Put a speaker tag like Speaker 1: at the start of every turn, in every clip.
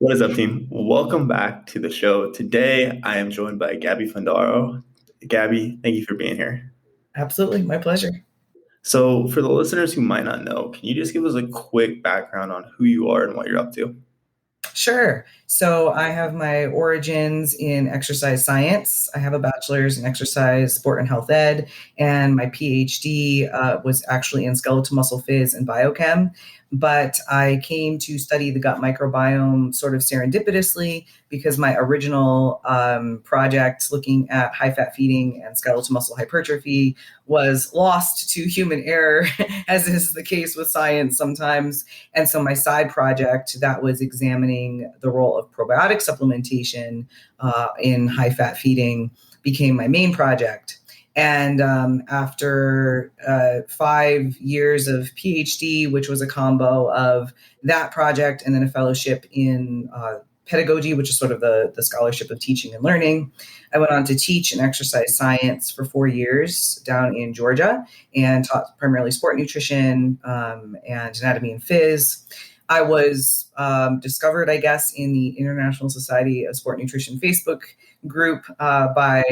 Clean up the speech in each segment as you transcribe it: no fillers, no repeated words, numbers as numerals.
Speaker 1: What is up, team? Welcome back to the show. Today, I am joined by Gabby Fundaro. Gabby, thank you for being here.
Speaker 2: Absolutely. My pleasure.
Speaker 1: So, for the listeners who might not know, can you just give us a quick background on who you are and what you're up to?
Speaker 2: Sure. So I have my origins in exercise science. I have a bachelor's in exercise, sport, and health ed, and my PhD was actually in skeletal muscle phys and biochem. But I came to study the gut microbiome sort of serendipitously because my original project looking at high fat feeding and skeletal muscle hypertrophy was lost to human error, as is the case with science sometimes. And so my side project that was examining the role of probiotic supplementation in high fat feeding became my main project. And after 5 years of PhD, which was a combo of that project and then a fellowship in pedagogy, which is sort of the scholarship of teaching and learning, I went on to teach in exercise science for 4 years down in Georgia and taught primarily sport nutrition and anatomy and phys. I was discovered, I guess, in the International Society of Sport Nutrition Facebook group by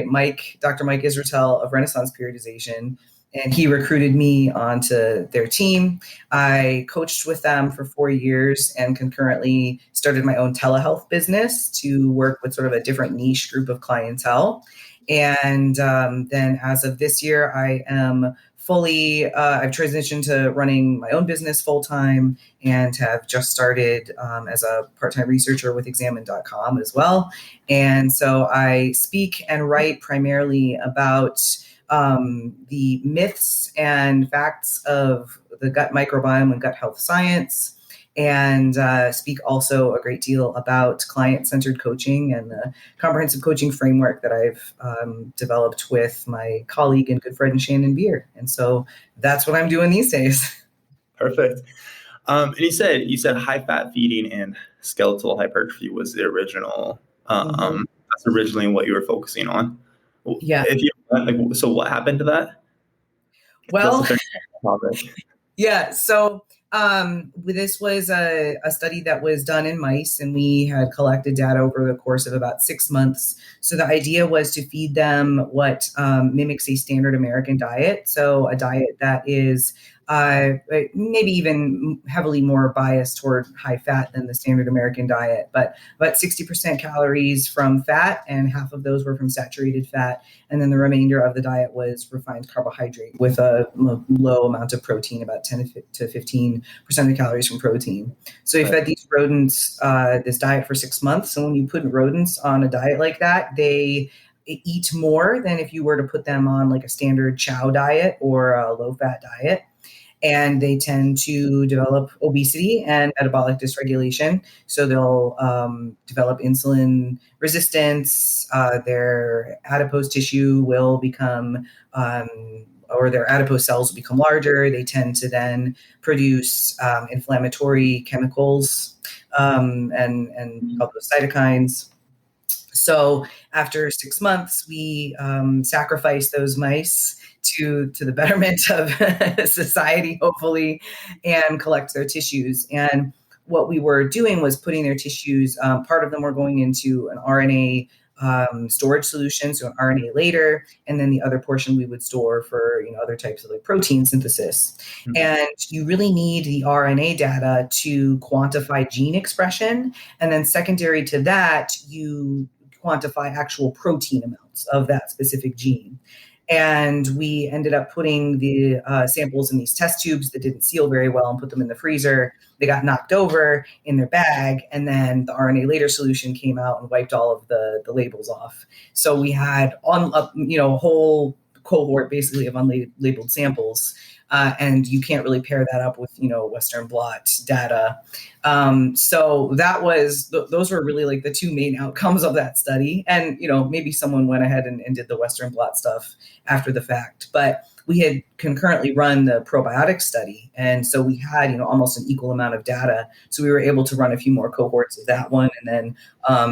Speaker 2: Dr. Mike Israetel of Renaissance Periodization, and he recruited me onto their team. I coached with them for 4 years and concurrently started my own telehealth business to work with sort of a different niche group of clientele. And then as of this year, I am I've transitioned to running my own business full time and have just started as a part-time researcher with examine.com as well. And so I speak and write primarily about the myths and facts of the gut microbiome and gut health science, and speak also a great deal about client-centered coaching and the comprehensive coaching framework that I've developed with my colleague and good friend Shannon Beer. And so that's what I'm doing these days.
Speaker 1: Perfect. And you said high fat feeding and skeletal hypertrophy was the original. That's originally what you were focusing on.
Speaker 2: Yeah.
Speaker 1: If you so, what happened to that?
Speaker 2: Well,
Speaker 1: That's a topic.
Speaker 2: yeah. So this was a study that was done in mice, and we had collected data over the course of about 6 months. So the idea was to feed them what mimics a standard American diet. So a diet that is maybe even heavily more biased toward high fat than the standard American diet, but about 60% calories from fat, and half of those were from saturated fat. And then the remainder of the diet was refined carbohydrate with a low amount of protein, about 10 to 15% of the calories from protein. So we fed these rodents this diet for 6 months. And when you put rodents on a diet like that, they eat more than if you were to put them on like a standard chow diet or a low fat diet. And they tend to develop obesity and metabolic dysregulation. So they'll develop insulin resistance. Their adipose tissue will become, or their adipose cells will become larger. They tend to then produce inflammatory chemicals and called those cytokines. So after 6 months, we sacrificed those mice to the betterment of society, hopefully, and collect their tissues. And what we were doing was putting their tissues, part of them were going into an RNA storage solution, so an RNA later, and then the other portion we would store for other types of like protein synthesis. Mm-hmm. And you really need the RNA data to quantify gene expression, and then secondary to that, you quantify actual protein amounts of that specific gene. And we ended up putting the samples in these test tubes that didn't seal very well and put them in the freezer. They got knocked over in their bag, and then the RNA later solution came out and wiped all of the labels off. So we had a whole cohort basically of unlabeled samples. And you can't really pair that up with, Western blot data. So those were really like the two main outcomes of that study. And, maybe someone went ahead and did the Western blot stuff after the fact, but we had concurrently run the probiotic study. And so we had, almost an equal amount of data. So we were able to run a few more cohorts of that one, and then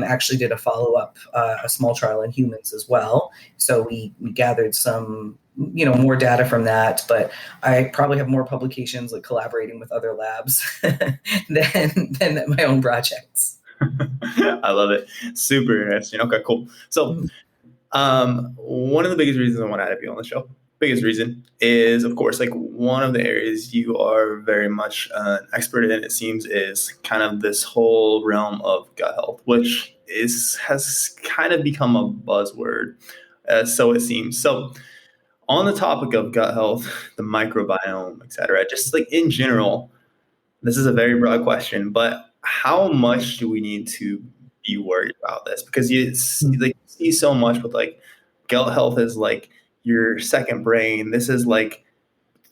Speaker 2: actually did a follow-up, a small trial in humans as well. So we gathered some more data from that, but I probably have more publications like collaborating with other labs than my own projects.
Speaker 1: I love it. Super interesting. Okay, cool. So, one of the biggest reasons I want to have you on the show, biggest reason is, of course, like one of the areas you are very much an expert in, it seems, is kind of this whole realm of gut health, which has kind of become a buzzword, so it seems. So, on the topic of gut health, the microbiome, et cetera, just like in general, this is a very broad question, but how much do we need to be worried about this? Because you see so much with like gut health is like your second brain. This is like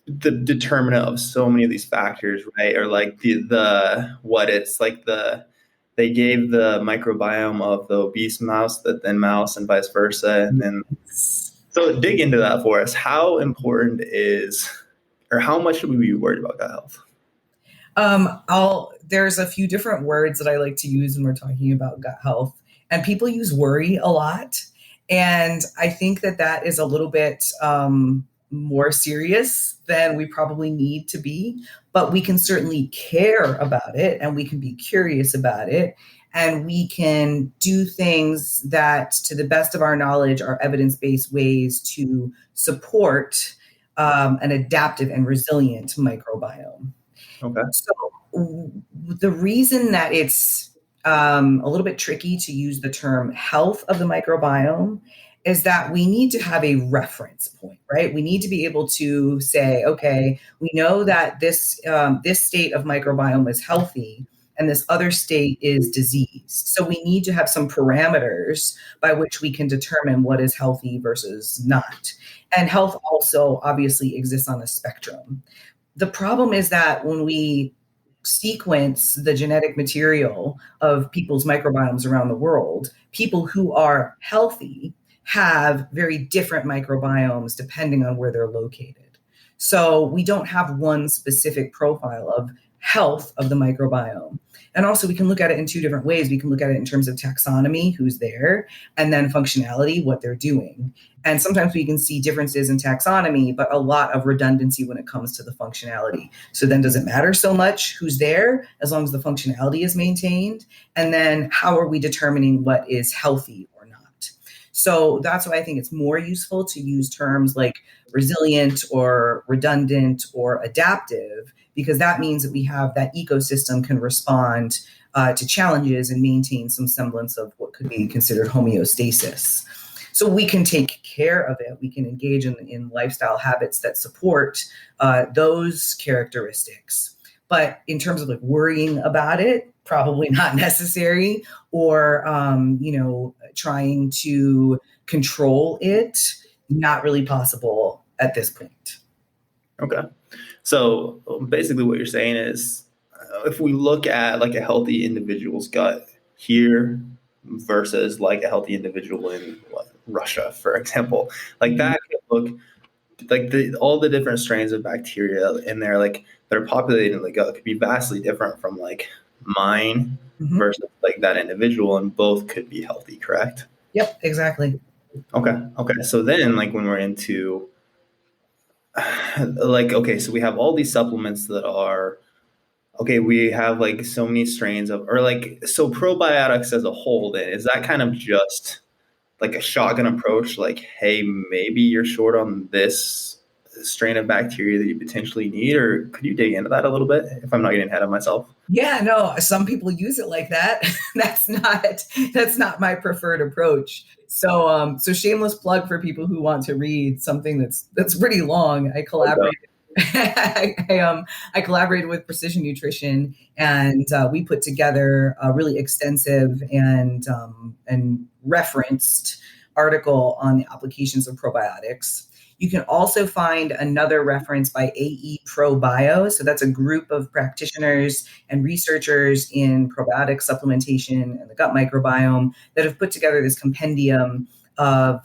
Speaker 1: the determinant of so many of these factors, right? Or like the what it's like they gave the microbiome of the obese mouse, the thin mouse, and vice versa. And then so dig into that for us. How important is, or how much should we be worried about gut health?
Speaker 2: There's a few different words that I like to use when we're talking about gut health, and people use worry a lot. And I think that is a little bit more serious than we probably need to be, but we can certainly care about it and we can be curious about it. And we can do things that, to the best of our knowledge, are evidence-based ways to support an adaptive and resilient microbiome.
Speaker 1: Okay.
Speaker 2: So the reason that it's a little bit tricky to use the term health of the microbiome is that we need to have a reference point, right? We need to be able to say, okay, we know that this state of microbiome is healthy and this other state is diseased. So we need to have some parameters by which we can determine what is healthy versus not. And health also obviously exists on a spectrum. The problem is that when we sequence the genetic material of people's microbiomes around the world, people who are healthy have very different microbiomes depending on where they're located. So we don't have one specific profile of health of the microbiome. And also we can look at it in two different ways. We can look at it in terms of taxonomy, who's there, and then functionality, what they're doing. And sometimes we can see differences in taxonomy, but a lot of redundancy when it comes to the functionality. So then does it matter so much who's there as long as the functionality is maintained? And then how are we determining what is healthy or not? So that's why I think it's more useful to use terms like resilient or redundant or adaptive, because that means that we have that ecosystem can respond to challenges and maintain some semblance of what could be considered homeostasis. So we can take care of it. We can engage in lifestyle habits that support those characteristics. But in terms of like worrying about it, probably not necessary, or trying to control it, not really possible at this point.
Speaker 1: Okay. So basically what you're saying is if we look at like a healthy individual's gut here versus like a healthy individual in Russia, for example, like that could look like all the different strains of bacteria in there, like that are populating the gut could be vastly different from like mine versus like that individual, and both could be healthy, correct?
Speaker 2: Yep, exactly.
Speaker 1: Okay. So then like when we're into like, okay, so we have all these supplements that are, okay, we have like so many strains of, or like, so probiotics as a whole, then is that kind of just like a shotgun approach? Like, hey, maybe you're short on this strain of bacteria that you potentially need, or could you dig into that a little bit if I'm not getting ahead of myself?
Speaker 2: Yeah, no, some people use it like that. That's not my preferred approach. So shameless plug for people who want to read something that's pretty long. I collaborated. I collaborated with Precision Nutrition, and we put together a really extensive and referenced article on the applications of probiotics. You can also find another reference by AE ProBio. So that's a group of practitioners and researchers in probiotic supplementation and the gut microbiome that have put together this compendium of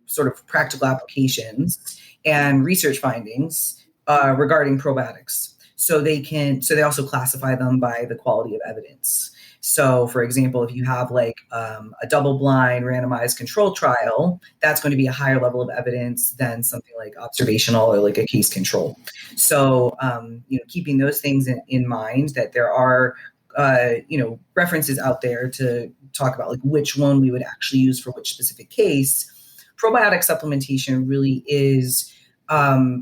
Speaker 2: sort of practical applications and research findings regarding probiotics. So they also classify them by the quality of evidence. So, for example, if you have like a double-blind randomized control trial, that's going to be a higher level of evidence than something like observational or like a case control. So, keeping those things in mind, that there are references out there to talk about like which one we would actually use for which specific case, probiotic supplementation really is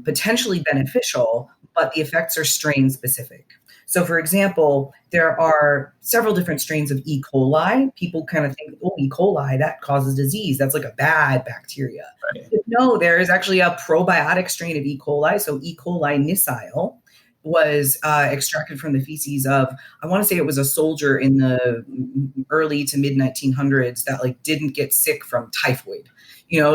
Speaker 2: potentially beneficial, but the effects are strain specific. So, for example, there are several different strains of E. coli. People kind of think, oh, E. coli, that causes disease. That's like a bad bacteria.
Speaker 1: Right.
Speaker 2: No, there is actually a probiotic strain of E. coli. So, E. coli nissile was extracted from the feces of, I want to say it was a soldier in the early to mid 1900s that like didn't get sick from typhoid.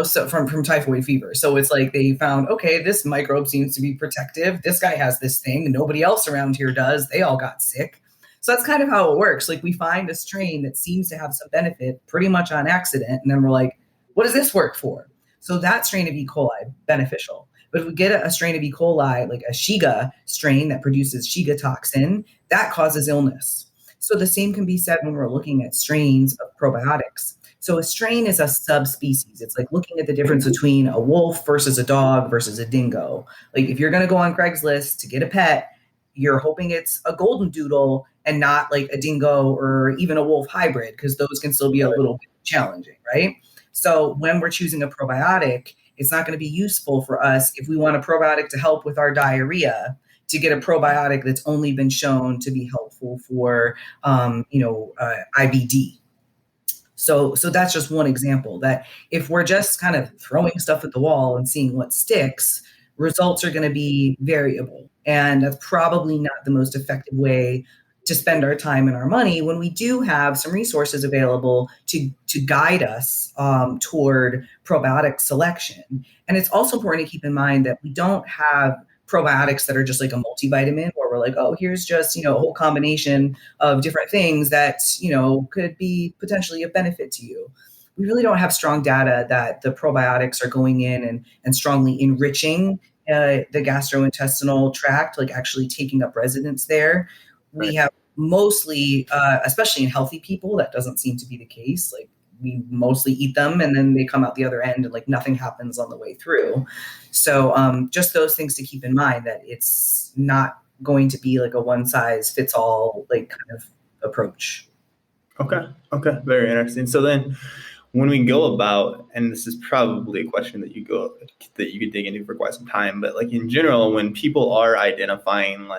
Speaker 2: So from typhoid fever. So it's like they found, okay, this microbe seems to be protective. This guy has this thing. Nobody else around here does. They all got sick. So that's kind of how it works. Like we find a strain that seems to have some benefit pretty much on accident. And then we're like, what does this work for? So that strain of E. coli, beneficial. But if we get a strain of E. coli, like a Shiga strain that produces Shiga toxin, that causes illness. So the same can be said when we're looking at strains of probiotics. So a strain is a subspecies. It's like looking at the difference between a wolf versus a dog versus a dingo. Like if you're going to go on Craigslist to get a pet, you're hoping it's a golden doodle and not like a dingo or even a wolf hybrid, because those can still be a little bit challenging, right? So when we're choosing a probiotic, it's not going to be useful for us if we want a probiotic to help with our diarrhea to get a probiotic that's only been shown to be helpful for, IBD. So that's just one example that if we're just kind of throwing stuff at the wall and seeing what sticks, results are going to be variable. And that's probably not the most effective way to spend our time and our money when we do have some resources available to guide us toward probiotic selection. And it's also important to keep in mind that we don't have probiotics that are just like a multivitamin where we're like, oh, here's just, a whole combination of different things that, could be potentially of benefit to you. We really don't have strong data that the probiotics are going in and strongly enriching the gastrointestinal tract, like actually taking up residence there. We have mostly, especially in healthy people, that doesn't seem to be the case. Like we mostly eat them and then they come out the other end and like nothing happens on the way through. So just those things to keep in mind, that it's not going to be like a one size fits all like kind of approach.
Speaker 1: Okay. Very interesting. So then when we go about, and this is probably a question that you could dig into for quite some time, but like in general, when people are identifying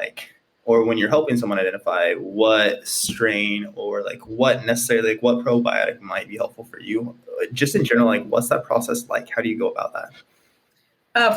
Speaker 1: or when you're helping someone identify what strain or like what probiotic might be helpful for you, just in general, like what's that process like? How do you go about that?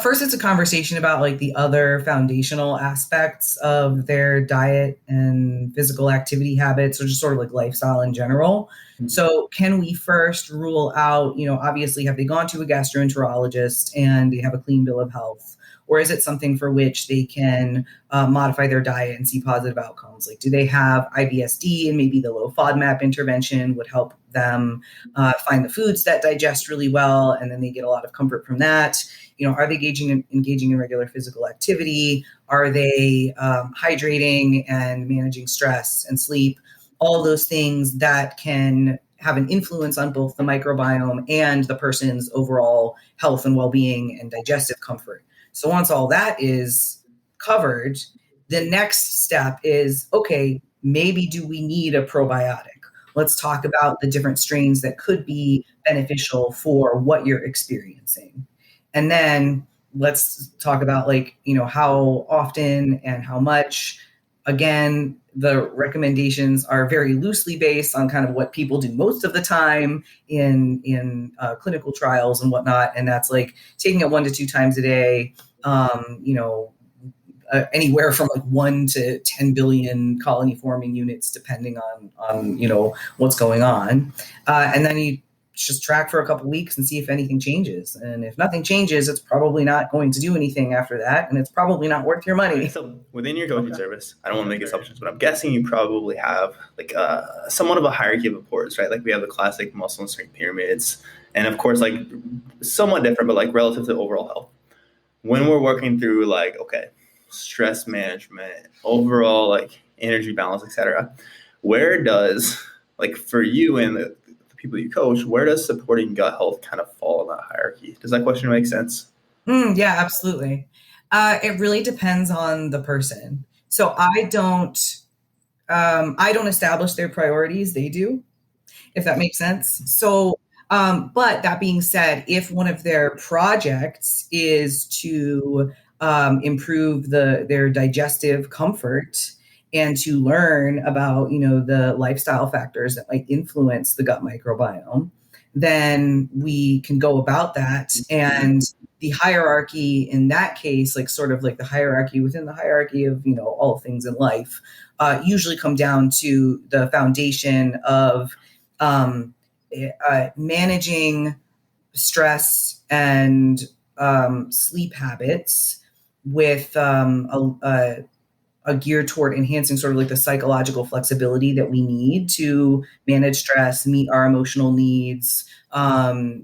Speaker 2: First, it's a conversation about like the other foundational aspects of their diet and physical activity habits, or just sort of like lifestyle in general. Mm-hmm. So can we first rule out, obviously, have they gone to a gastroenterologist and they have a clean bill of health? Or is it something for which they can modify their diet and see positive outcomes? Like, do they have IBSD, and maybe the low FODMAP intervention would help them find the foods that digest really well, and then they get a lot of comfort from that? Are they engaging in regular physical activity? Are they hydrating and managing stress and sleep? All those things that can have an influence on both the microbiome and the person's overall health and well-being and digestive comfort. So once all that is covered, the next step is, okay, maybe do we need a probiotic? Let's talk about the different strains that could be beneficial for what you're experiencing. And then let's talk about how often and how much. Again, the recommendations are very loosely based on kind of what people do most of the time in clinical trials and whatnot. And that's like taking it 1 to 2 times a day, anywhere from like 1 to 10 billion colony forming units, depending on what's going on. And then you just track for a couple of weeks and see if anything changes. And if nothing changes, it's probably not going to do anything after that. And it's probably not worth your money.
Speaker 1: So within your coaching service, I don't want to make assumptions, but I'm guessing you probably have like somewhat of a hierarchy of importance, right? Like we have the classic muscle and strength pyramids. And of course, like somewhat different, but like relative to overall health. When we're working through stress management, overall like energy balance, etc., where does, like for you and the people you coach, where does supporting gut health kind of fall in that hierarchy? Does that question make sense?
Speaker 2: Yeah, absolutely. It really depends on the person. So I don't I don't establish their priorities; they do, if that makes sense. So, but that being said, if one of their projects is to improve their digestive comfort and to learn about, the lifestyle factors that might influence the gut microbiome, then we can go about that. And the hierarchy in that case, like sort of like the hierarchy within the hierarchy of, all things in life, usually come down to the foundation of managing stress and sleep habits with a gear toward enhancing sort of like the psychological flexibility that we need to manage stress, meet our emotional needs,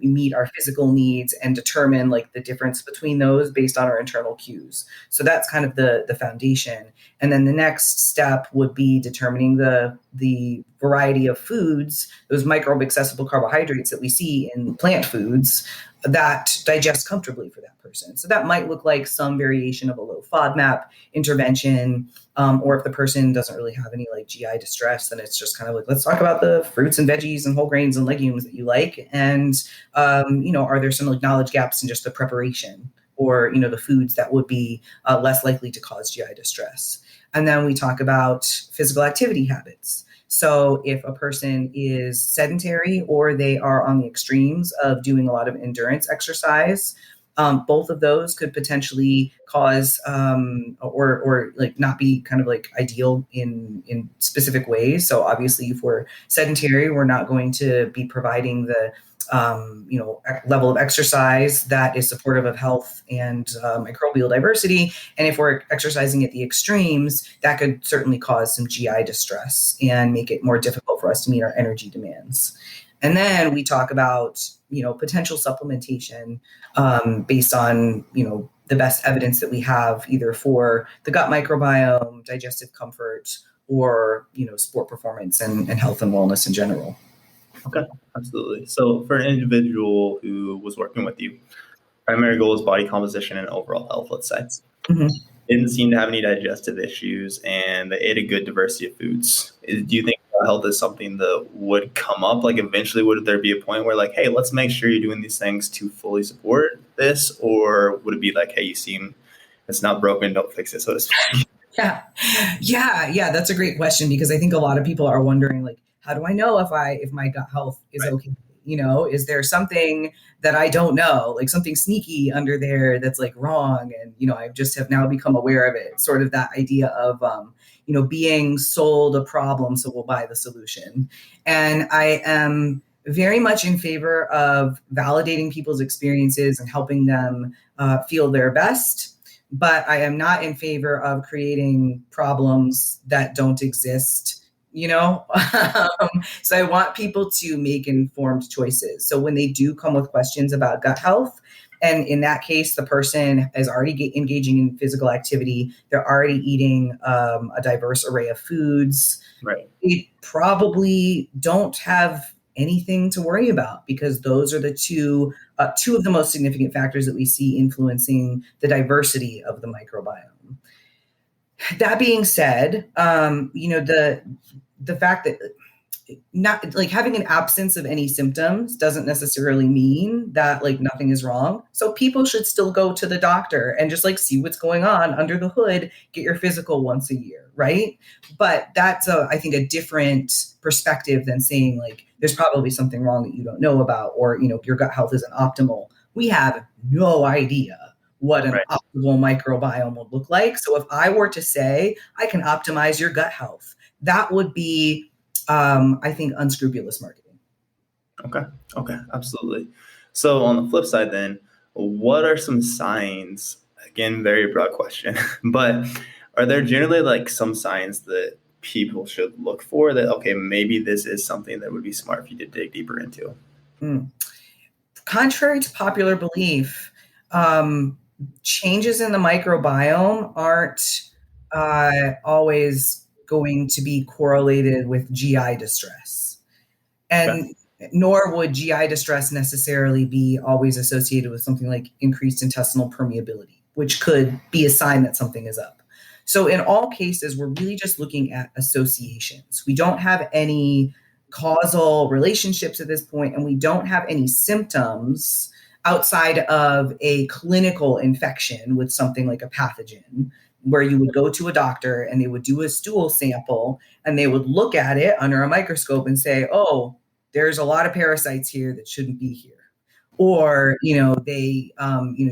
Speaker 2: meet our physical needs, and determine like the difference between those based on our internal cues. So that's kind of the foundation. And then the next step would be determining the variety of foods, those microbe accessible carbohydrates that we see in plant foods that digest comfortably for that person. So that might look like some variation of a low FODMAP intervention, or if the person doesn't really have any like GI distress, then it's just kind of like, let's talk about the fruits and veggies and whole grains and legumes that you like. And, are there some like knowledge gaps in just the preparation or, the foods that would be less likely to cause GI distress? And then we talk about physical activity habits. So if a person is sedentary or they are on the extremes of doing a lot of endurance exercise, both of those could potentially cause or like not be kind of like ideal in specific ways. So obviously, if we're sedentary, we're not going to be providing the level of exercise that is supportive of health and microbial diversity. And if we're exercising at the extremes, that could certainly cause some GI distress and make it more difficult for us to meet our energy demands. And then we talk about, potential supplementation based on, the best evidence that we have either for the gut microbiome, digestive comfort, or, sport performance and health and wellness in general.
Speaker 1: Okay, absolutely. So for an individual who was working with you, primary goal is body composition and overall health, let's say. Mm-hmm. Didn't seem to have any digestive issues, and they ate a good diversity of foods. Do you think health is something that would come up? Like eventually, would there be a point where like, hey, let's make sure you're doing these things to fully support this? Or would it be like, hey, you seem it's not broken, don't fix it, so to speak?
Speaker 2: Yeah. That's a great question, because I think a lot of people are wondering, like, how do I know if my gut health is right? Okay? Is there something that I don't know, like something sneaky under there that's like wrong? And, I just have now become aware of it. Sort of that idea of, being sold a problem, so we'll buy the solution. And I am very much in favor of validating people's experiences and helping them feel their best. But I am not in favor of creating problems that don't exist. So I want people to make informed choices. So when they do come with questions about gut health, and in that case, the person is already engaging in physical activity, they're already eating a diverse array of foods, right? They probably don't have anything to worry about, because those are the two of the most significant factors that we see influencing the diversity of the microbiome. That being said, the fact that not like having an absence of any symptoms doesn't necessarily mean that like nothing is wrong. So people should still go to the doctor and just like see what's going on under the hood, get your physical once a year, right? But that's I think a different perspective than saying like there's probably something wrong that you don't know about, or your gut health isn't optimal. We have no idea what an optimal microbiome would look like. So if I were to say I can optimize your gut health, that would be I think unscrupulous marketing.
Speaker 1: Okay, absolutely. So on the flip side then, what are some signs, again, very broad question, but are there generally like some signs that people should look for that, okay, maybe this is something that would be smart for you to dig deeper into?
Speaker 2: Contrary to popular belief, changes in the microbiome aren't always going to be correlated with GI distress. And nor would GI distress necessarily be always associated with something like increased intestinal permeability, which could be a sign that something is up. So in all cases, we're really just looking at associations. We don't have any causal relationships at this point, and we don't have any symptoms outside of a clinical infection with something like a pathogen, where you would go to a doctor and they would do a stool sample and they would look at it under a microscope and say, oh, there's a lot of parasites here that shouldn't be here. Or, they,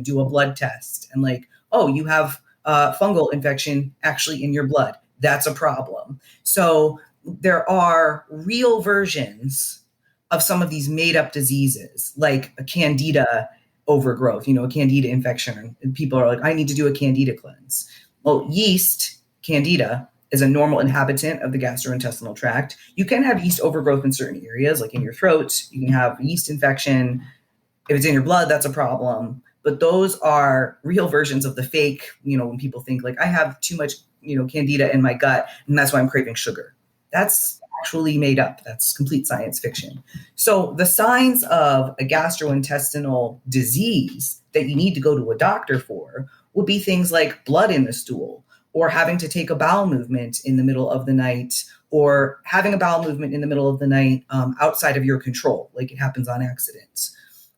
Speaker 2: do a blood test and like, oh, you have fungal infection actually in your blood. That's a problem. So there are real versions of some of these made up diseases, like a candida overgrowth, a candida infection. And people are like, I need to do a candida cleanse. Well, yeast, candida, is a normal inhabitant of the gastrointestinal tract. You can have yeast overgrowth in certain areas, like in your throat. You can have yeast infection. If it's in your blood, that's a problem. But those are real versions of the fake, when people think like, I have too much, candida in my gut, and that's why I'm craving sugar. That's actually made up. That's complete science fiction. So the signs of a gastrointestinal disease that you need to go to a doctor for would be things like blood in the stool, or having to take a bowel movement in the middle of the night, or having a bowel movement in the middle of the night outside of your control, like it happens on accident,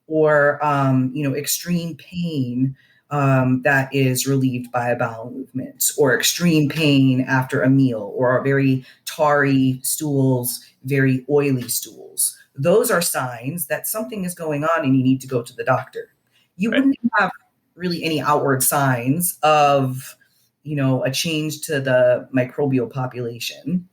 Speaker 2: or extreme pain that is relieved by a bowel movement, or extreme pain after a meal, or very tarry stools, very oily stools. Those are signs that something is going on and you need to go to the doctor. You wouldn't have really any outward signs of, a change to the microbial population.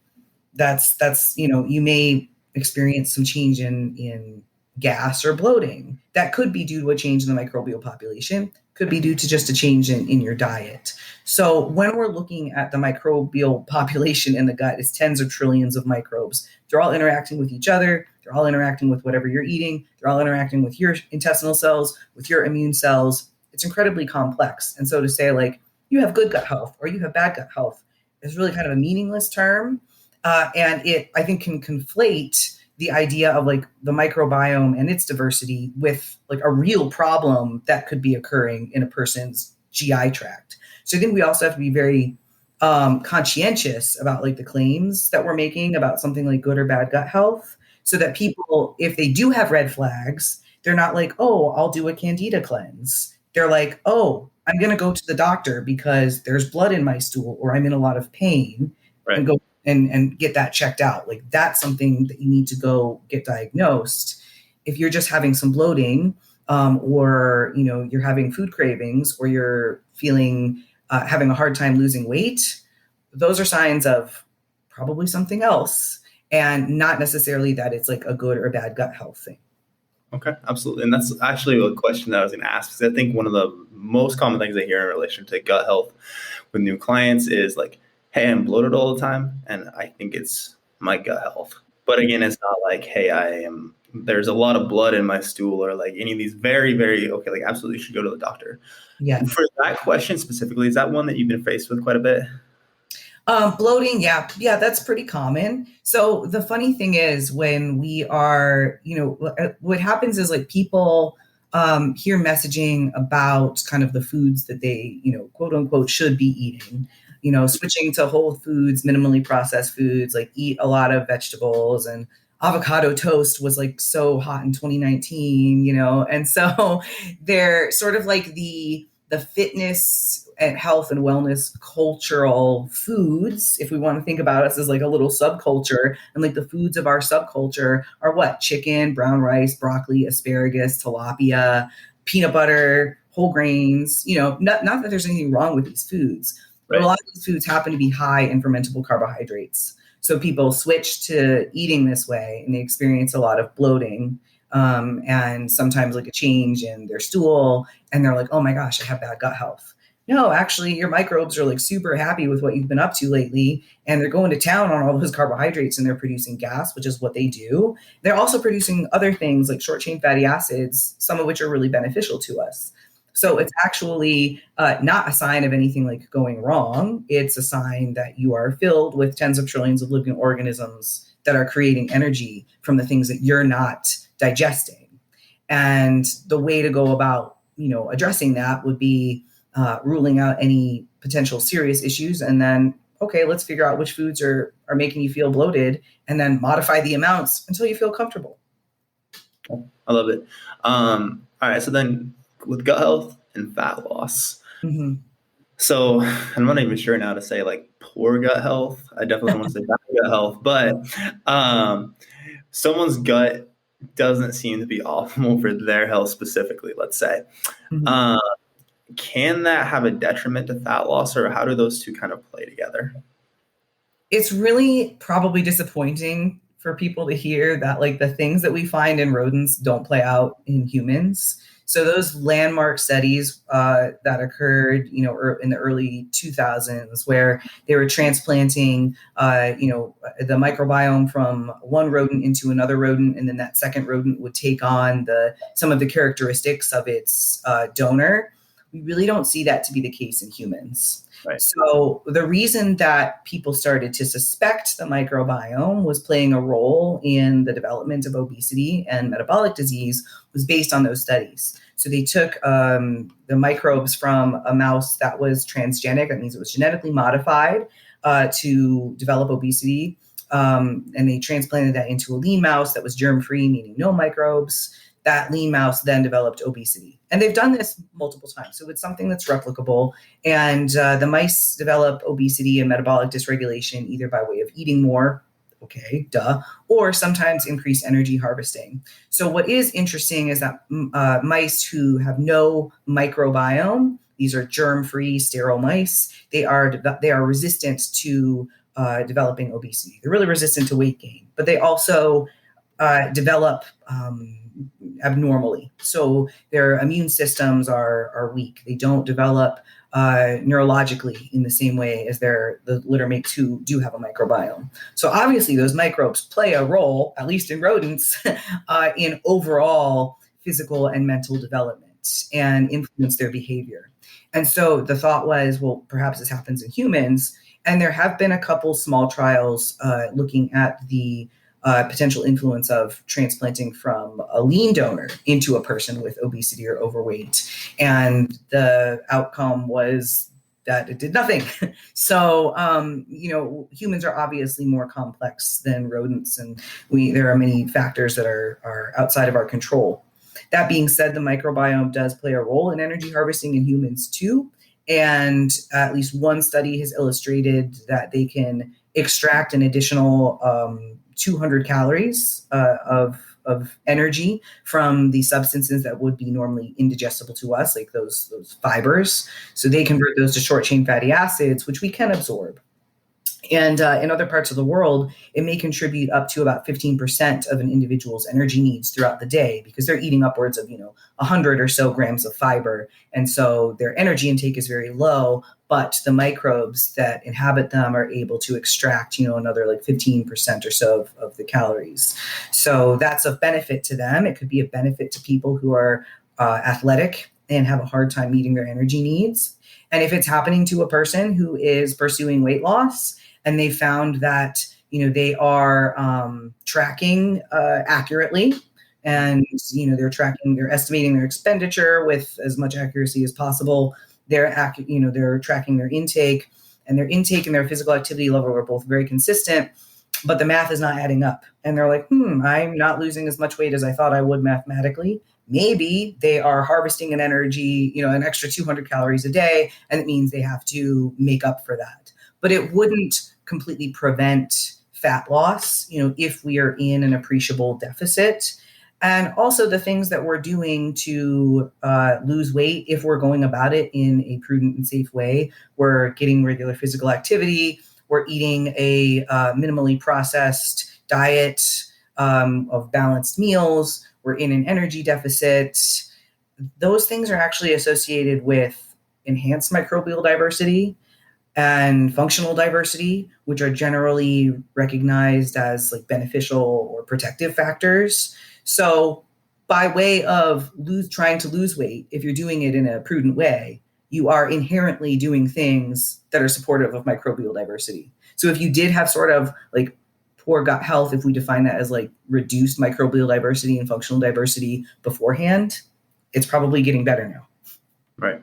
Speaker 2: That's you may experience some change in gas or bloating. That could be due to a change in the microbial population, could be due to just a change in your diet. So when we're looking at the microbial population in the gut, it's tens of trillions of microbes. They're all interacting with each other. They're all interacting with whatever you're eating. They're all interacting with your intestinal cells, with your immune cells. It's incredibly complex. And so to say like, you have good gut health or you have bad gut health is really kind of a meaningless term. And it, I think, can conflate the idea of like the microbiome and its diversity with like a real problem that could be occurring in a person's GI tract. So I think we also have to be very conscientious about like the claims that we're making about something like good or bad gut health, so that people, if they do have red flags, they're not like, oh, I'll do a candida cleanse. They're like, oh, I'm going to go to the doctor because there's blood in my stool or I'm in a lot of pain, and go and get that checked out. Like that's something that you need to go get diagnosed. If you're just having some bloating, or you're having food cravings, or you're feeling having a hard time losing weight, those are signs of probably something else, and not necessarily that it's like a good or bad gut health thing.
Speaker 1: Okay, absolutely. And that's actually a question that I was going to ask, because I think one of the most common things I hear in relation to gut health with new clients is like, hey, I'm bloated all the time, and I think it's my gut health. But again, it's not like, hey, there's a lot of blood in my stool, or like any of these very, very, okay, like absolutely should go to the doctor.
Speaker 2: Yeah.
Speaker 1: For that question specifically, is that one that you've been faced with quite a bit?
Speaker 2: Bloating, yeah, that's pretty common. So the funny thing is, when we are, what happens is like people hear messaging about kind of the foods that they, quote unquote, should be eating, switching to whole foods, minimally processed foods, like eat a lot of vegetables, and avocado toast was like so hot in 2019, and so they're sort of like the fitness and health and wellness cultural foods, if we want to think about us as like a little subculture, and like the foods of our subculture are what? Chicken, brown rice, broccoli, asparagus, tilapia, peanut butter, whole grains, not that there's anything wrong with these foods, but a lot of these foods happen to be high in fermentable carbohydrates. So people switch to eating this way and they experience a lot of bloating, and sometimes like a change in their stool, and they're like, oh my gosh, I have bad gut health. No, actually your microbes are like super happy with what you've been up to lately, and they're going to town on all those carbohydrates, and they're producing gas, which is what they do. They're also producing other things like short chain fatty acids, some of which are really beneficial to us. So it's actually not a sign of anything like going wrong. It's a sign that you are filled with tens of trillions of living organisms that are creating energy from the things that you're not digesting. And the way to go about, addressing that would be ruling out any potential serious issues. And then, okay, let's figure out which foods are making you feel bloated, and then modify the amounts until you feel comfortable.
Speaker 1: I love it. All right. So then with gut health and fat loss.
Speaker 2: Mm-hmm.
Speaker 1: So I'm not even sure now to say like poor gut health. I definitely don't want to say bad gut health, but someone's gut doesn't seem to be optimal for their health specifically, let's say.
Speaker 2: Mm-hmm.
Speaker 1: Can that have a detriment to fat loss, or how do those two kind of play together?
Speaker 2: It's really probably disappointing for people to hear that like the things that we find in rodents don't play out in humans. So those landmark studies that occurred, in the early 2000s, where they were transplanting, the microbiome from one rodent into another rodent, and then that second rodent would take on some of the characteristics of its donor. We really don't see that to be the case in humans.
Speaker 1: Right.
Speaker 2: So the reason that people started to suspect the microbiome was playing a role in the development of obesity and metabolic disease was based on those studies. So they took the microbes from a mouse that was transgenic. That means it was genetically modified to develop obesity. And they transplanted that into a lean mouse that was germ-free, meaning no microbes. That lean mouse then developed obesity. And they've done this multiple times. So it's something that's replicable. And the mice develop obesity and metabolic dysregulation either by way of eating more, okay, duh, or sometimes increased energy harvesting. So what is interesting is that mice who have no microbiome, these are germ-free, sterile mice, they are resistant to developing obesity. They're really resistant to weight gain, but they also develop abnormally. So their immune systems are weak. They don't develop neurologically in the same way as the littermates who do have a microbiome. So obviously those microbes play a role, at least in rodents, in overall physical and mental development and influence their behavior. And so the thought was, well, perhaps this happens in humans. And there have been a couple small trials looking at the potential influence of transplanting from a lean donor into a person with obesity or overweight. And the outcome was that it did nothing. So, humans are obviously more complex than rodents, and there are many factors that are outside of our control. That being said, the microbiome does play a role in energy harvesting in humans too. And at least one study has illustrated that they can extract an additional 200 calories of energy from the substances that would be normally indigestible to us, like those fibers. So they convert those to short chain fatty acids, which we can absorb. And in other parts of the world, it may contribute up to about 15% of an individual's energy needs throughout the day, because they're eating upwards of 100 or so grams of fiber. And so their energy intake is very low, but the microbes that inhabit them are able to extract, another like 15% or so of the calories. So that's of benefit to them. It could be a benefit to people who are athletic and have a hard time meeting their energy needs. And if it's happening to a person who is pursuing weight loss and they found that, they are tracking accurately, and, they're estimating their expenditure with as much accuracy as possible. They're tracking their intake, and their physical activity level are both very consistent, but the math is not adding up. And they're like, I'm not losing as much weight as I thought I would mathematically. Maybe they are harvesting an energy, an extra 200 calories a day, and it means they have to make up for that. But it wouldn't completely prevent fat loss, if we are in an appreciable deficit. And also the things that we're doing to lose weight, if we're going about it in a prudent and safe way, we're getting regular physical activity, we're eating a minimally processed diet of balanced meals, we're in an energy deficit. Those things are actually associated with enhanced microbial diversity and functional diversity, which are generally recognized as like beneficial or protective factors. So by way of trying to lose weight, if you're doing it in a prudent way, you are inherently doing things that are supportive of microbial diversity. So if you did have sort of like poor gut health, if we define that as like reduced microbial diversity and functional diversity beforehand, it's probably getting better now.
Speaker 1: Right.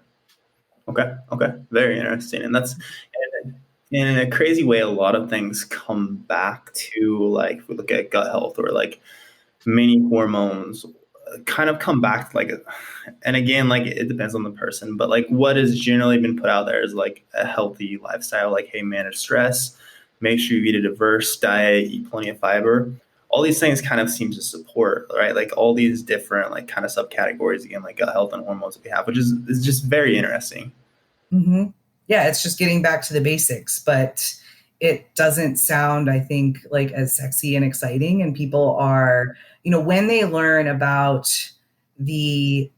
Speaker 1: Okay. Okay. Very interesting. And that's in a crazy way, a lot of things come back to like, if we look at gut health or like many hormones kind of come back to like, and again, like it depends on the person, but like what has generally been put out there is like a healthy lifestyle, like, hey, manage stress, make sure you eat a diverse diet, eat plenty of fiber. All these things kind of seem to support, right? Like all these different like kind of subcategories, again, like gut health and hormones that we have, which is just very interesting.
Speaker 2: Mm-hmm. Yeah, it's just getting back to the basics, but it doesn't sound, I think, like as sexy and exciting. And people are, when they learn about the,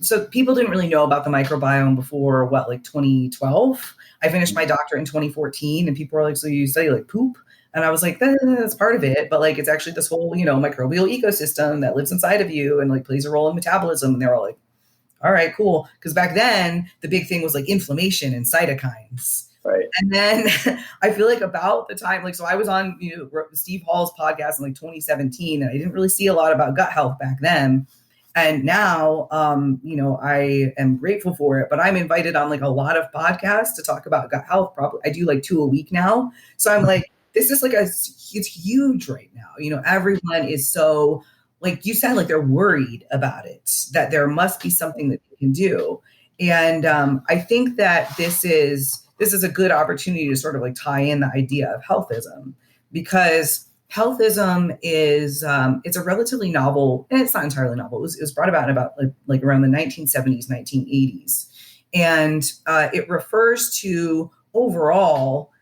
Speaker 2: so people didn't really know about the microbiome before what, like 2012? I finished my doctorate in 2014, and people were like, so you study like poop? And I was like, that's part of it, but like it's actually this whole, microbial ecosystem that lives inside of you and like plays a role in metabolism. And they're all like, all right, cool. Because back then, the big thing was like inflammation and cytokines.
Speaker 1: Right.
Speaker 2: And then I feel like about the time, like, so I was on, Steve Hall's podcast in like 2017, and I didn't really see a lot about gut health back then. And now, I am grateful for it, but I'm invited on like a lot of podcasts to talk about gut health. Probably I do like 2 a week now. So I'm like, this is like it's huge right now. Everyone is so, like you said, like they're worried about it, that there must be something that they can do. And I think that this is a good opportunity to sort of like tie in the idea of healthism, because healthism is it's a relatively novel, and it's not entirely novel. It was brought about in about like around the 1970s, 1980s, and it refers to overall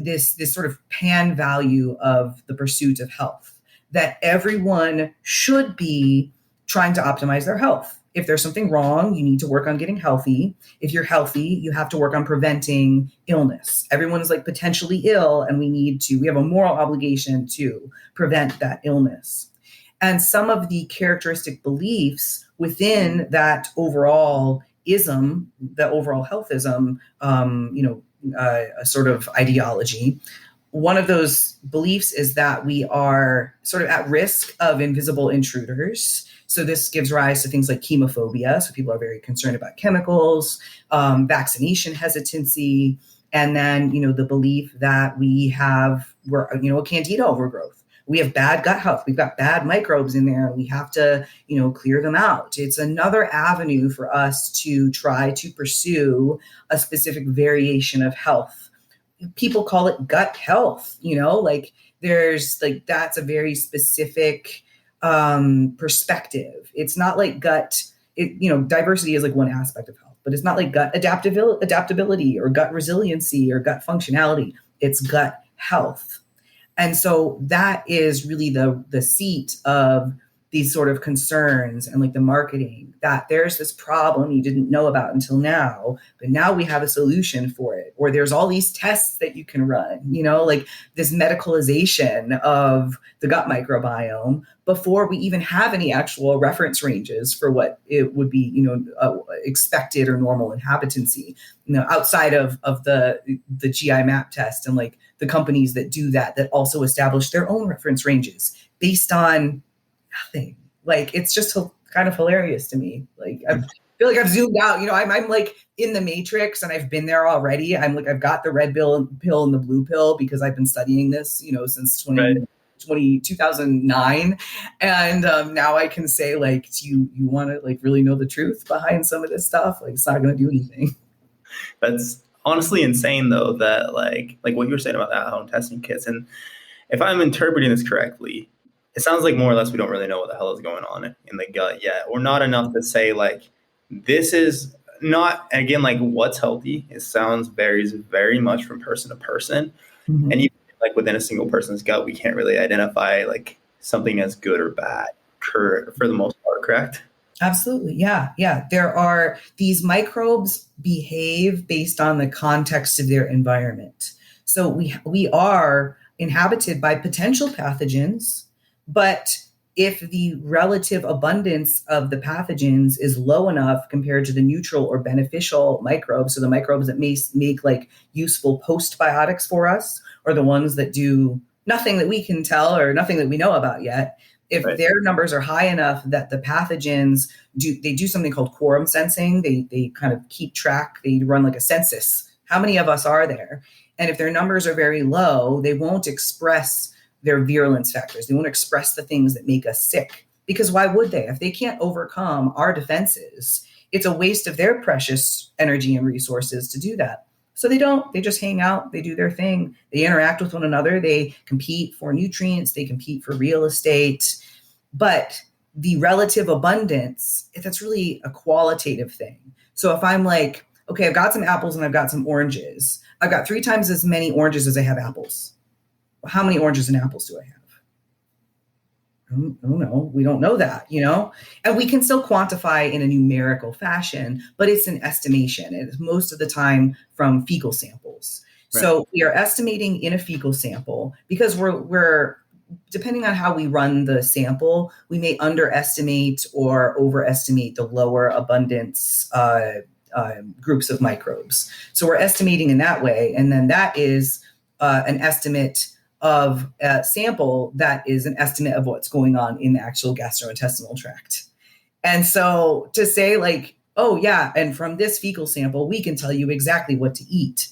Speaker 2: this sort of pan value of the pursuit of health, that everyone should be trying to optimize their health. If there's something wrong, you need to work on getting healthy. If you're healthy, you have to work on preventing illness. Everyone is like potentially ill, and we have a moral obligation to prevent that illness. And some of the characteristic beliefs within that overall ism, the overall healthism, a sort of ideology, one of those beliefs is that we are sort of at risk of invisible intruders. So this gives rise to things like chemophobia. So people are very concerned about chemicals, vaccination hesitancy, and then, the belief that we're a candida overgrowth. We have bad gut health. We've got bad microbes in there. We have to, clear them out. It's another avenue for us to try to pursue a specific variation of health. People call it gut health, like there's like, that's a very specific perspective. It's not like diversity is like one aspect of health, but it's not like gut adaptability or gut resiliency or gut functionality. It's gut health. And so that is really the seat of these sort of concerns and like the marketing, that there's this problem you didn't know about until now, but now we have a solution for it. Or there's all these tests that you can run, like this medicalization of the gut microbiome before we even have any actual reference ranges for what it would be, expected or normal inhabitancy, outside of the GI map test and like the companies that do that also establish their own reference ranges based on nothing. Like, it's just kind of hilarious to me. Like, I feel like I've zoomed out, I'm like in the matrix, and I've been there already. I'm like, I've got the red pill and the blue pill because I've been studying this, since 2009. And now I can say, like, do you want to like really know the truth behind some of this stuff? Like, it's not going to do anything.
Speaker 1: That's honestly insane though, that like what you were saying about at-home testing kits. And if I'm interpreting this correctly, it sounds like more or less we don't really know what the hell is going on in the gut yet, or not enough to say like this is not, again, like what's healthy. It varies very much from person to person. Mm-hmm. And even like within a single person's gut, we can't really identify like something as good or bad for the most part, correct?
Speaker 2: Absolutely. Yeah. Yeah. There are these microbes behave based on the context of their environment. So we are inhabited by potential pathogens, but if the relative abundance of the pathogens is low enough compared to the neutral or beneficial microbes, so the microbes that may make like useful postbiotics for us, or the ones that do nothing that we can tell or nothing that we know about yet, If
Speaker 1: Right.
Speaker 2: their numbers are high enough that the pathogens do something called quorum sensing. They kind of keep track. They run like a census. How many of us are there? And if their numbers are very low, they won't express their virulence factors. They won't express the things that make us sick. Because why would they? If they can't overcome our defenses, it's a waste of their precious energy and resources to do that. So they don't. They just hang out. They do their thing. They interact with one another. They compete for nutrients. They compete for real estate. But the relative abundance, that's really a qualitative thing. So if I'm like, okay, I've got some apples and I've got some oranges. I've got 3 times as many oranges as I have apples. Well, how many oranges and apples do I have? I don't know. We don't know that, and we can still quantify in a numerical fashion, but it's an estimation. It's most of the time from fecal samples. Right. So we are estimating in a fecal sample because we're depending on how we run the sample, we may underestimate or overestimate the lower abundance groups of microbes. So we're estimating in that way. And then that is an estimate of a sample that is an estimate of what's going on in the actual gastrointestinal tract. And so to say like, oh yeah, and from this fecal sample, we can tell you exactly what to eat.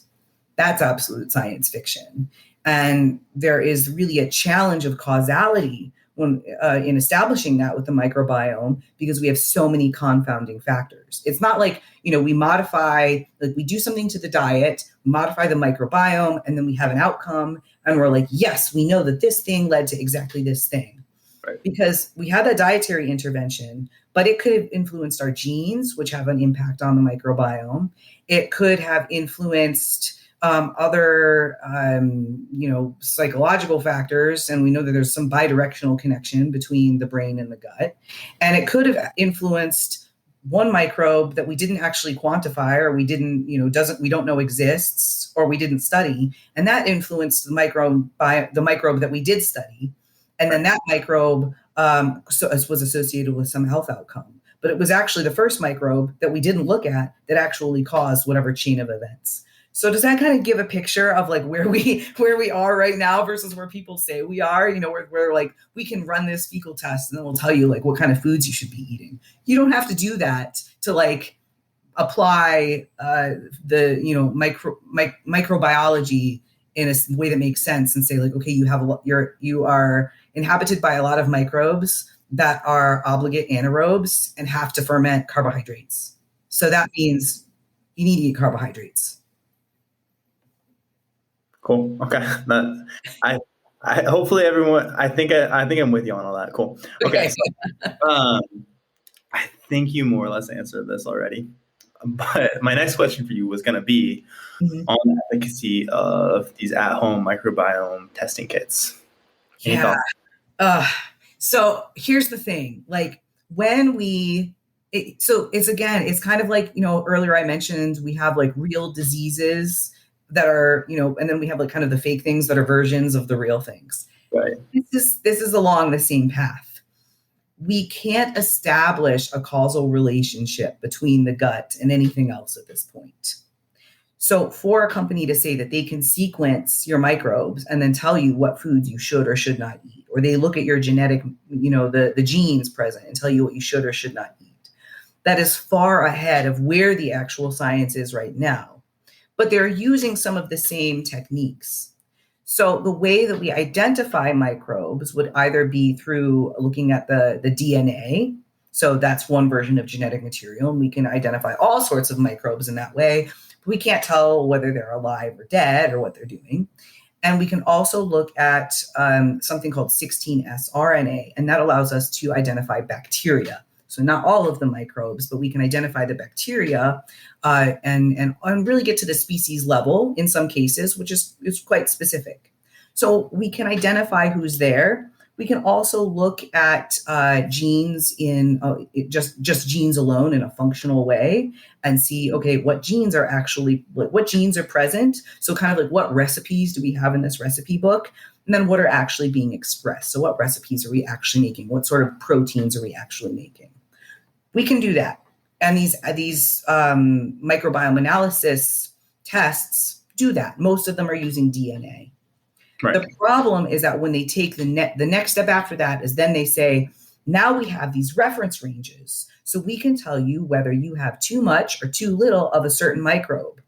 Speaker 2: That's absolute science fiction. And there is really a challenge of causality when in establishing that with the microbiome, because we have so many confounding factors. It's not like, we modify, like we do something to the diet, modify the microbiome, and then we have an outcome. And we're like, yes, we know that this thing led to exactly this thing. Right. Because we had that dietary intervention, but it could have influenced our genes, which have an impact on the microbiome. It could have influenced other, psychological factors. And we know that there's some bidirectional connection between the brain and the gut. And it could have influenced one microbe that we didn't actually quantify, or we didn't, we don't know exists, or we didn't study. And that influenced the microbe that we did study. And then that microbe was associated with some health outcome. But it was actually the first microbe that we didn't look at that actually caused whatever chain of events. So does that kind of give a picture of like where we are right now versus where people say we are? Where like we can run this fecal test and then we'll tell you like what kind of foods you should be eating. You don't have to do that to like apply the microbiology in a way that makes sense and say like, okay, you are inhabited by a lot of microbes that are obligate anaerobes and have to ferment carbohydrates. So that means you need to eat carbohydrates.
Speaker 1: Cool. Okay. I hopefully everyone. I think I'm with you on all that. Cool. Okay. So, I think you more or less answered this already, but my next question for you was going to be on the efficacy of these at-home microbiome testing kits.
Speaker 2: Yeah. So here's the thing. Like when it's kind of like, earlier I mentioned we have like real diseases that are, and then we have like kind of the fake things that are versions of the real things.
Speaker 1: Right.
Speaker 2: This is along the same path. We can't establish a causal relationship between the gut and anything else at this point. So for a company to say that they can sequence your microbes and then tell you what foods you should or should not eat, or they look at your genetic, the genes present and tell you what you should or should not eat, that is far ahead of where the actual science is right now. But they're using some of the same techniques. So the way that we identify microbes would either be through looking at the DNA. So that's one version of genetic material, and we can identify all sorts of microbes in that way. But we can't tell whether they're alive or dead or what they're doing. And we can also look at something called 16S RNA, and that allows us to identify bacteria. So not all of the microbes, but we can identify the bacteria and really get to the species level in some cases, which is quite specific. So we can identify who's there. We can also look at genes in just genes alone in a functional way and see, okay, what genes are present. So kind of like what recipes do we have in this recipe book? And then what are actually being expressed? So what recipes are we actually making? What sort of proteins are we actually making? We can do that. And these microbiome analysis tests do that. Most of them are using DNA.
Speaker 1: Right.
Speaker 2: The problem is that when they take the next step after that is then they say, now we have these reference ranges. So we can tell you whether you have too much or too little of a certain microbe.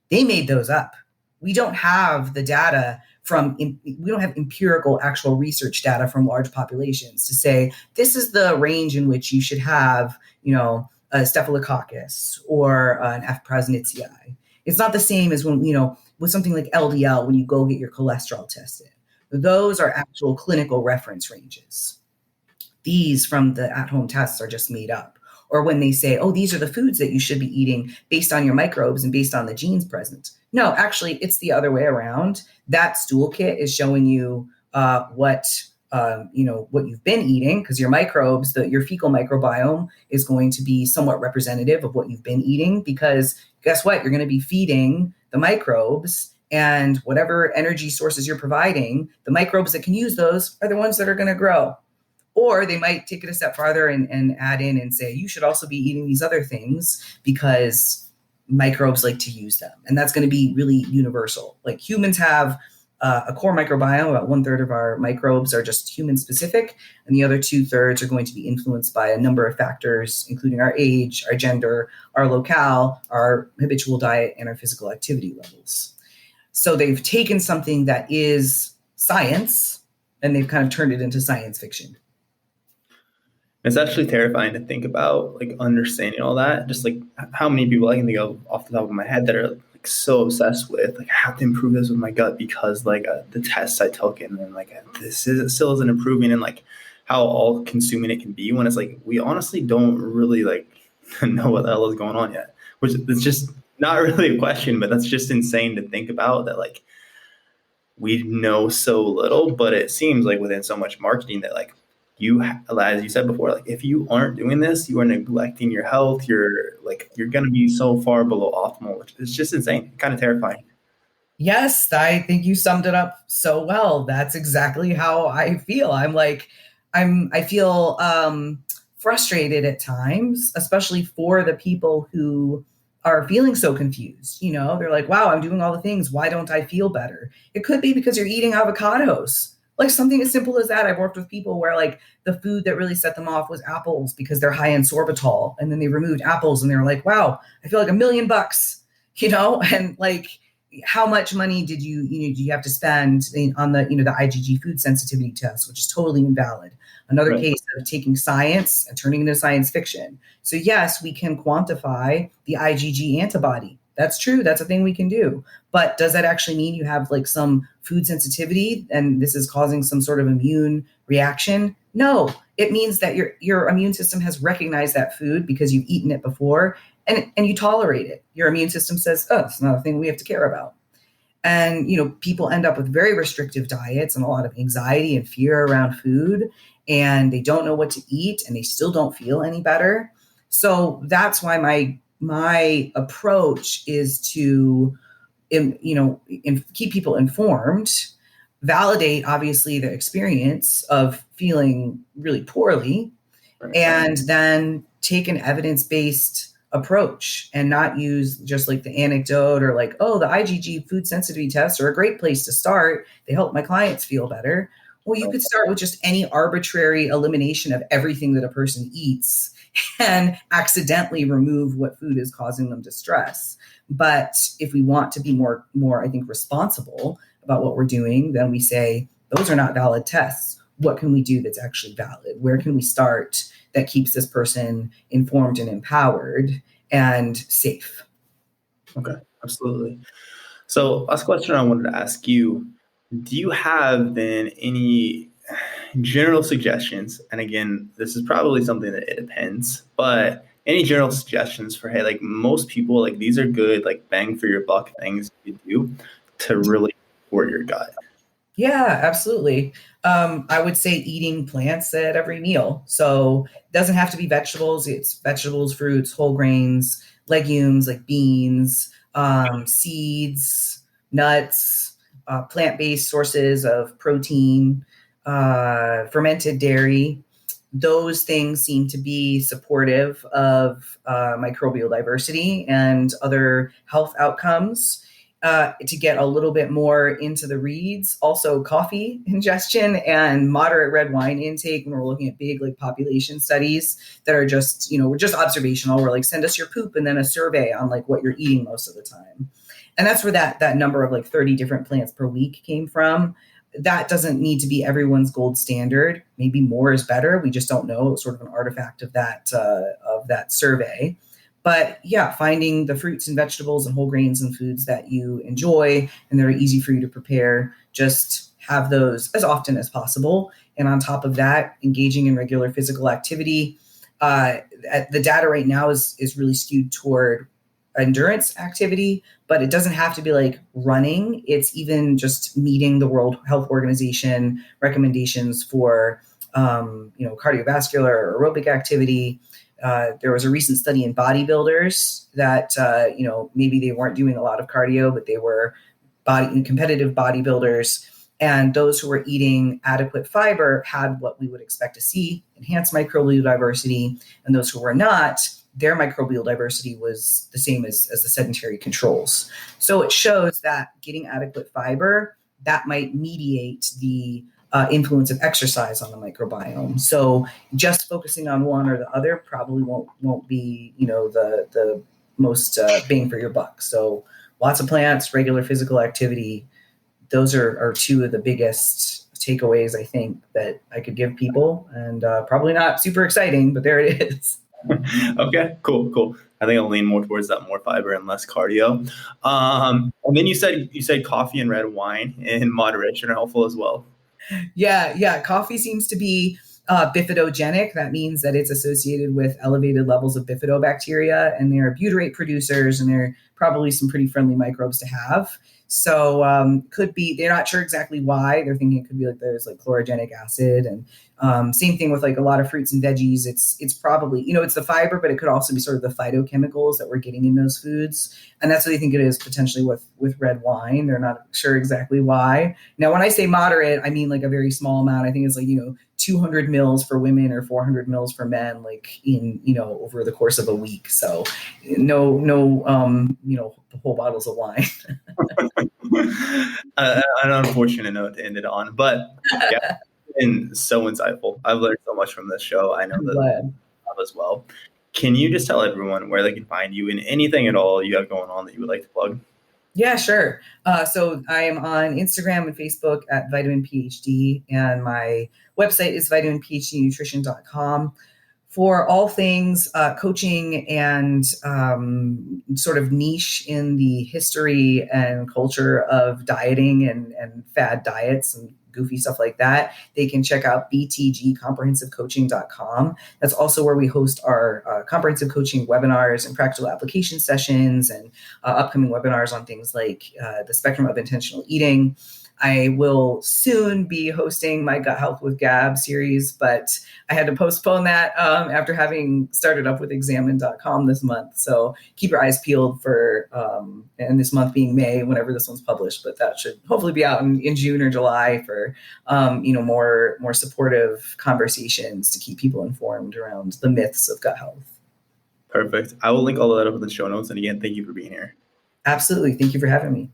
Speaker 2: They made those up. We don't have the data we don't have empirical actual research data from large populations to say, this is the range in which you should have, a staphylococcus or an F. prausnitzii. It's not the same as when, with something like LDL, when you go get your cholesterol tested. Those are actual clinical reference ranges. These from the at-home tests are just made up. Or when they say, oh, these are the foods that you should be eating based on your microbes and based on the genes present. No, actually, it's the other way around. That stool kit is showing you what you've been eating, because your microbes, your fecal microbiome is going to be somewhat representative of what you've been eating, because guess what? You're going to be feeding the microbes, and whatever energy sources you're providing, the microbes that can use those are the ones that are going to grow. Or they might take it a step farther and add in and say, you should also be eating these other things because microbes like to use them. And that's going to be really universal. Like humans have a core microbiome. About 1/3 of our microbes are just human specific. And the other 2/3 are going to be influenced by a number of factors, including our age, our gender, our locale, our habitual diet, and our physical activity levels. So they've taken something that is science and they've kind of turned it into science fiction.
Speaker 1: It's actually terrifying to think about, like, understanding all that. Just like how many people I can think of off the top of my head that are like so obsessed with, like, I have to improve this with my gut because like the tests I took, and then like still isn't improving, and like how all consuming it can be when it's like we honestly don't really like know what the hell is going on yet. Which is just not really a question, but that's just insane to think about, that like we know so little, but it seems like within so much marketing that like as you said before, like if you aren't doing this, you are neglecting your health. You're going to be so far below optimal, which is just insane, kind of terrifying.
Speaker 2: Yes, I think you summed it up so well. That's exactly how I feel. I feel frustrated at times, especially for the people who are feeling so confused. They're like, wow, I'm doing all the things. Why don't I feel better? It could be because you're eating avocados. Like something as simple as that. I've worked with people where like the food that really set them off was apples because they're high in sorbitol. And then they removed apples and they were like, wow, I feel like $1 million, and like, how much money do you have to spend on the IgG food sensitivity test, which is totally invalid. Another
Speaker 1: Right.
Speaker 2: case of taking science and turning it into science fiction. So yes, we can quantify the IgG antibody. That's true. That's a thing we can do. But does that actually mean you have like some food sensitivity and this is causing some sort of immune reaction? No, it means that your immune system has recognized that food because you've eaten it before and you tolerate it. Your immune system says, oh, it's not a thing we have to care about. And, people end up with very restrictive diets and a lot of anxiety and fear around food, and they don't know what to eat and they still don't feel any better. So that's why my approach is to, keep people informed, validate, obviously, the experience of feeling really poorly,
Speaker 1: Right.
Speaker 2: and then take an evidence-based approach and not use just like the anecdote or like, oh, the IgG food sensitivity tests are a great place to start. They help my clients feel better. Well, you could start with just any arbitrary elimination of everything that a person eats and accidentally remove what food is causing them distress. But if we want to be more, I think, responsible about what we're doing, then we say, those are not valid tests. What can we do that's actually valid? Where can we start that keeps this person informed and empowered and safe?
Speaker 1: Okay, absolutely. So last question I wanted to ask you, do you have then any general suggestions? And again, this is probably something that it depends, but any general suggestions for, hey, like most people, like these are good, like bang for your buck things you do to really support your gut?
Speaker 2: Yeah, absolutely. I would say eating plants at every meal. So it doesn't have to be vegetables. It's vegetables, fruits, whole grains, legumes like beans, seeds, nuts, plant-based sources of protein, fermented dairy. Those things seem to be supportive of microbial diversity and other health outcomes. to get a little bit more into the reads, also coffee ingestion and moderate red wine intake when we're looking at big like population studies that are just, we're just observational. We're like, send us your poop and then a survey on like what you're eating most of the time. And that's where that number of like 30 different plants per week came from. That doesn't need to be everyone's gold standard. Maybe more is better. We just don't know. It's sort of an artifact of that survey. But yeah, finding the fruits and vegetables and whole grains and foods that you enjoy and that are easy for you to prepare, just have those as often as possible. And on top of that, engaging in regular physical activity. The data right now is really skewed toward endurance activity, but it doesn't have to be like running. It's even just meeting the World Health Organization recommendations for, cardiovascular or aerobic activity. There was a recent study in bodybuilders that, maybe they weren't doing a lot of cardio, but they were competitive bodybuilders. And those who were eating adequate fiber had what we would expect to see, enhanced microbial diversity. And those who were not, their microbial diversity was the same as the sedentary controls. So it shows that getting adequate fiber, that might mediate the influence of exercise on the microbiome. So just focusing on one or the other probably won't be, the most bang for your buck. So lots of plants, regular physical activity. Those are two of the biggest takeaways, I think, that I could give people, and probably not super exciting, but there it is.
Speaker 1: Okay, cool. I think I'll lean more towards that, more fiber and less cardio. And then you said coffee and red wine in moderation are helpful as well.
Speaker 2: Yeah. Coffee seems to be bifidogenic. That means that it's associated with elevated levels of bifidobacteria, and they're butyrate producers, and they're probably some pretty friendly microbes to have. So could be, they're not sure exactly why. They're thinking it could be like there's like chlorogenic acid, and same thing with like a lot of fruits and veggies. It's probably, it's the fiber, but it could also be sort of the phytochemicals that we're getting in those foods. And that's what they think it is potentially with red wine. They're not sure exactly why. Now, when I say moderate, I mean like a very small amount. I think it's like, 200 mils for women or 400 mils for men, like in, over the course of a week. So no, whole bottles of wine.
Speaker 1: An unfortunate note to end it on, but yeah, it's been so insightful. I've learned so much from this show. I know that you have as well. Can you just tell everyone where they can find you and anything at all you have going on that you would like to plug?
Speaker 2: Yeah, sure. So I am on Instagram and Facebook at Vitamin PhD, and my website is vitaminphdnutrition.com for all things coaching and sort of niche in the history and culture of dieting and fad diets and goofy stuff like that. They can check out btgcomprehensivecoaching.com. That's also where we host our comprehensive coaching webinars and practical application sessions, and upcoming webinars on things like the spectrum of intentional eating. I will soon be hosting my Gut Health with Gab series, but I had to postpone that after having started up with examine.com this month. So keep your eyes peeled for, and this month being May, whenever this one's published, but that should hopefully be out in June or July for, more supportive conversations to keep people informed around the myths of gut health.
Speaker 1: Perfect. I will link all of that up in the show notes. And again, thank you for being here.
Speaker 2: Absolutely. Thank you for having me.